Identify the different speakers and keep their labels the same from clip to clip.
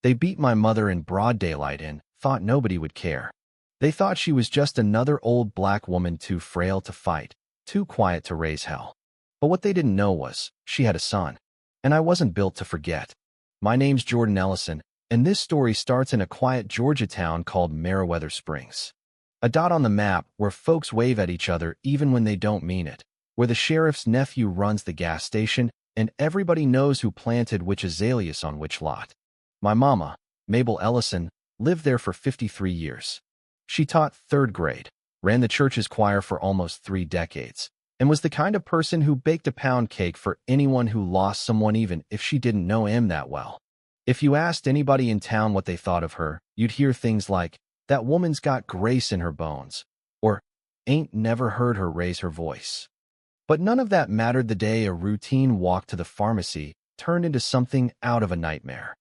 Speaker 1: They beat my mother in broad daylight and thought nobody would care. They thought she was just another old black woman too frail to fight, too quiet to raise hell. But what they didn't know was, she had a son. And I wasn't built to forget. My name's Jordan Ellison, and this story starts in a quiet Georgia town called Meriwether Springs. A dot on the map where folks wave at each other even when they don't mean it, where the sheriff's nephew runs the gas station, and everybody knows who planted which azaleas on which lot. My mama, Mabel Ellison, lived there for 53 years. She taught 3rd grade, ran the church's choir for almost 3 decades, and was the kind of person who baked a pound cake for anyone who lost someone even if she didn't know him that well. If you asked anybody in town what they thought of her, you'd hear things like, "That woman's got grace in her bones," or "Ain't never heard her raise her voice." But none of that mattered the day a routine walk to the pharmacy turned into something out of a nightmare.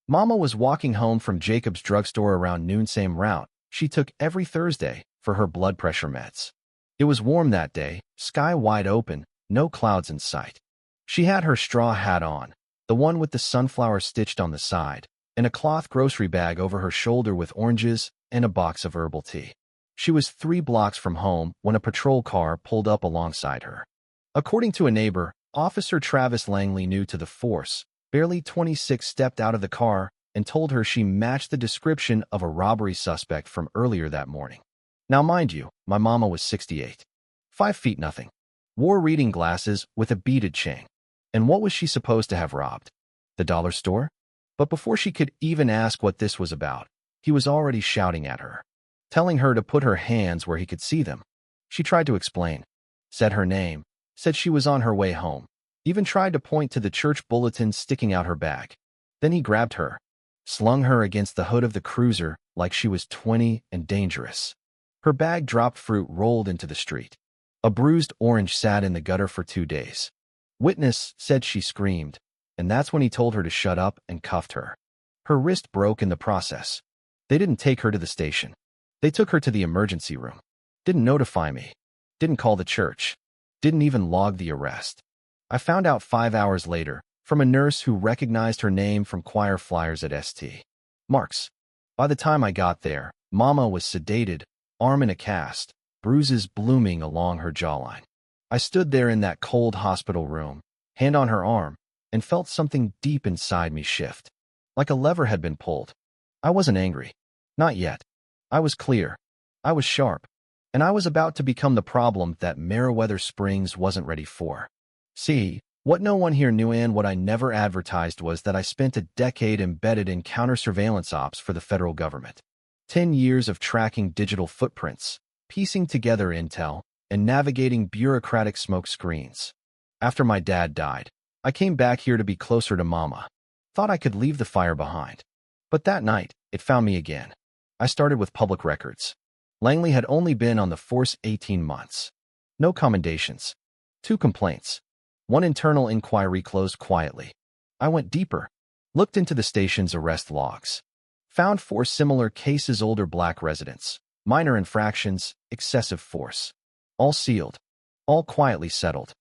Speaker 1: Mama was walking home from Jacob's drugstore around noon, same route she took every Thursday for her blood pressure meds. It was warm that day, sky wide open, no clouds in sight. She had her straw hat on, the one with the sunflower stitched on the side, and a cloth grocery bag over her shoulder with oranges and a box of herbal tea. She was 3 blocks from home when a patrol car pulled up alongside her. According to a neighbor, Officer Travis Langley, new to the force, barely 26, stepped out of the car and told her she matched the description of a robbery suspect from earlier that morning. Now mind you, my mama was 68. 5 feet nothing. Wore reading glasses with a beaded chain. And what was she supposed to have robbed? The dollar store? But before she could even ask what this was about, he was already shouting at her, telling her to put her hands where he could see them. She tried to explain, said her name, said she was on her way home, even tried to point to the church bulletin sticking out her bag. Then he grabbed her, slung her against the hood of the cruiser like she was 20 and dangerous. Her bag dropped, fruit rolled into the street. A bruised orange sat in the gutter for 2 days. Witness said she screamed, and that's when he told her to shut up and cuffed her. Her wrist broke in the process. They didn't take her to the station. They took her to the emergency room. Didn't notify me. Didn't call the church. Didn't even log the arrest. I found out 5 hours later from a nurse who recognized her name from choir flyers at St. Mark's. By the time I got there, Mama was sedated, arm in a cast, bruises blooming along her jawline. I stood there in that cold hospital room, hand on her arm, and felt something deep inside me shift. Like a lever had been pulled. I wasn't angry. Not yet. I was clear. I was sharp. And I was about to become the problem that Meriwether Springs wasn't ready for. See, what no one here knew and what I never advertised was that I spent a decade embedded in counter-surveillance ops for the federal government. 10 years of tracking digital footprints, piecing together intel, and navigating bureaucratic smoke screens. After my dad died, I came back here to be closer to Mama. Thought I could leave the fire behind. But that night, it found me again. I started with public records. Langley had only been on the force 18 months. No commendations. 2 complaints. 1 internal inquiry closed quietly. I went deeper. Looked into the station's arrest logs. Found 4 similar cases: older black residents, minor infractions, excessive force. All sealed. All quietly settled.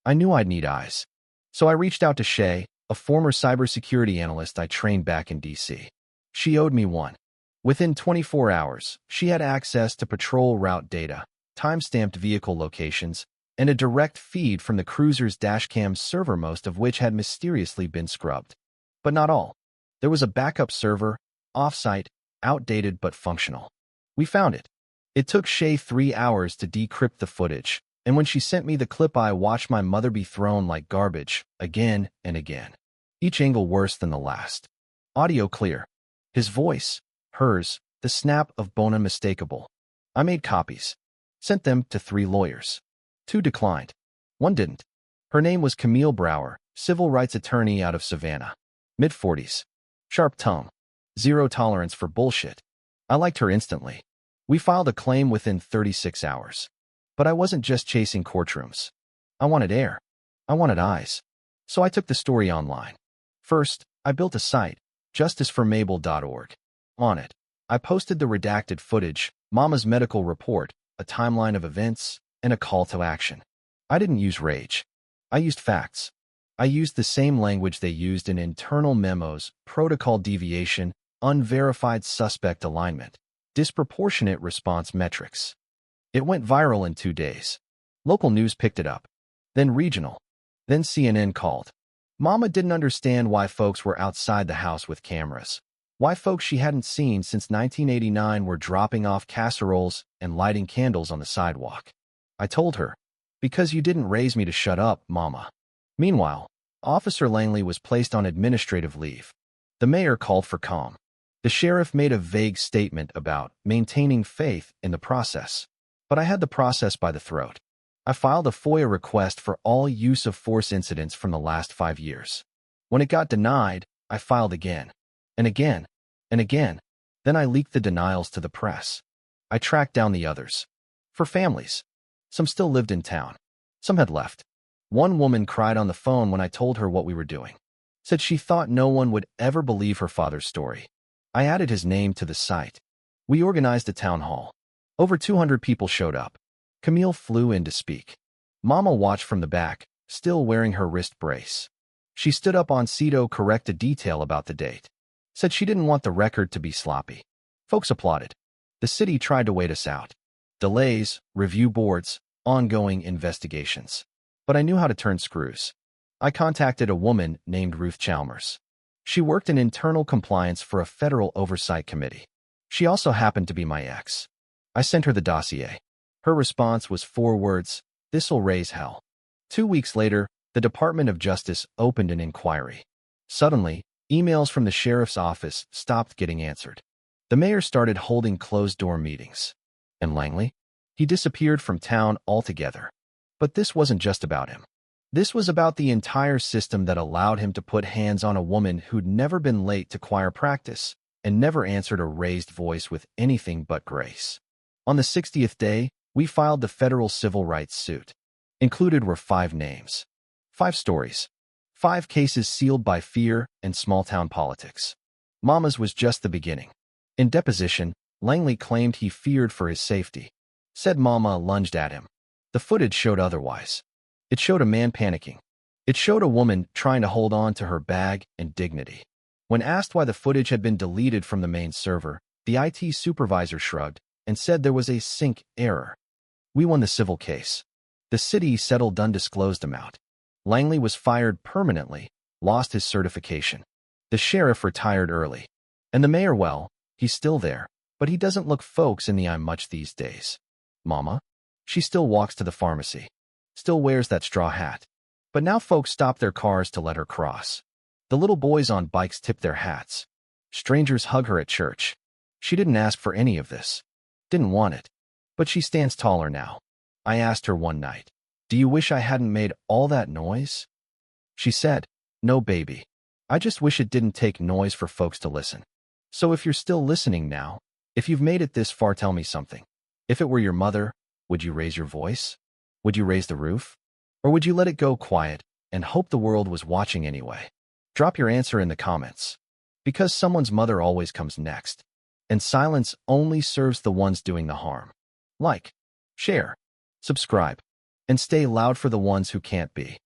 Speaker 1: I knew I'd need eyes. So I reached out to Shay, a former cybersecurity analyst I trained back in D.C. She owed me one. Within 24 hours, she had access to patrol route data, time-stamped vehicle locations, and a direct feed from the cruiser's dashcam server, most of which had mysteriously been scrubbed. But not all. There was a backup server, off-site, outdated but functional. We found it. It took Shay 3 hours to decrypt the footage, and when she sent me the clip, I watched my mother be thrown like garbage, again and again. Each angle worse than the last. Audio clear. His voice, hers, the snap of bone unmistakable. I made copies. Sent them to 3 lawyers. 2 declined. 1 didn't. Her name was Camille Brower, civil rights attorney out of Savannah. Mid-40s. Sharp tongue. Zero tolerance for bullshit. I liked her instantly. We filed a claim within 36 hours. But I wasn't just chasing courtrooms. I wanted air. I wanted eyes. So I took the story online. First, I built a site, justiceformabel.org. On it, I posted the redacted footage, Mama's medical report, a timeline of events, and a call to action. I didn't use rage. I used facts. I used the same language they used in internal memos: protocol deviation, unverified suspect alignment, disproportionate response metrics. It went viral in 2 days. Local news picked it up, then regional, then CNN called. Mama didn't understand why folks were outside the house with cameras, why folks she hadn't seen since 1989 were dropping off casseroles and lighting candles on the sidewalk. I told her, "Because you didn't raise me to shut up, Mama." Meanwhile, Officer Langley was placed on administrative leave. The mayor called for calm. The sheriff made a vague statement about maintaining faith in the process. But I had the process by the throat. I filed a FOIA request for all use of force incidents from the last 5 years. When it got denied, I filed again, and again, and again. Then I leaked the denials to the press. I tracked down the others. For families. Some still lived in town. Some had left. One woman cried on the phone when I told her what we were doing. Said she thought no one would ever believe her father's story. I added his name to the site. We organized a town hall. Over 200 people showed up. Camille flew in to speak. Mama watched from the back, still wearing her wrist brace. She stood up on seat to correct a detail about the date. Said she didn't want the record to be sloppy. Folks applauded. The city tried to wait us out. Delays, review boards, ongoing investigations. But I knew how to turn screws. I contacted a woman named Ruth Chalmers. She worked in internal compliance for a federal oversight committee. She also happened to be my ex. I sent her the dossier. Her response was 4 words, "This'll raise hell." 2 weeks later, the Department of Justice opened an inquiry. Suddenly, emails from the sheriff's office stopped getting answered. The mayor started holding closed-door meetings. And Langley? He disappeared from town altogether. But this wasn't just about him. This was about the entire system that allowed him to put hands on a woman who'd never been late to choir practice and never answered a raised voice with anything but grace. On the 60th day, we filed the federal civil rights suit. Included were 5 names, 5 stories, 5 cases sealed by fear and small-town politics. Mama's was just the beginning. In deposition, Langley claimed he feared for his safety. Said Mama lunged at him. The footage showed otherwise. It showed a man panicking. It showed a woman trying to hold on to her bag and dignity. When asked why the footage had been deleted from the main server, the IT supervisor shrugged and said there was a sync error. We won the civil case. The city settled undisclosed amount. Langley was fired permanently, lost his certification. The sheriff retired early. And the mayor, well, he's still there, but he doesn't look folks in the eye much these days. Mama? She still walks to the pharmacy. Still wears that straw hat. But now folks stop their cars to let her cross. The little boys on bikes tip their hats. Strangers hug her at church. She didn't ask for any of this. Didn't want it. But she stands taller now. I asked her one night, "Do you wish I hadn't made all that noise?" She said, "No, baby. I just wish it didn't take noise for folks to listen." So if you're still listening now, if you've made it this far, tell me something. If it were your mother, would you raise your voice? Would you raise the roof? Or would you let it go quiet and hope the world was watching anyway? Drop your answer in the comments. Because someone's mother always comes next. And silence only serves the ones doing the harm. Like, share, subscribe, and stay loud for the ones who can't be.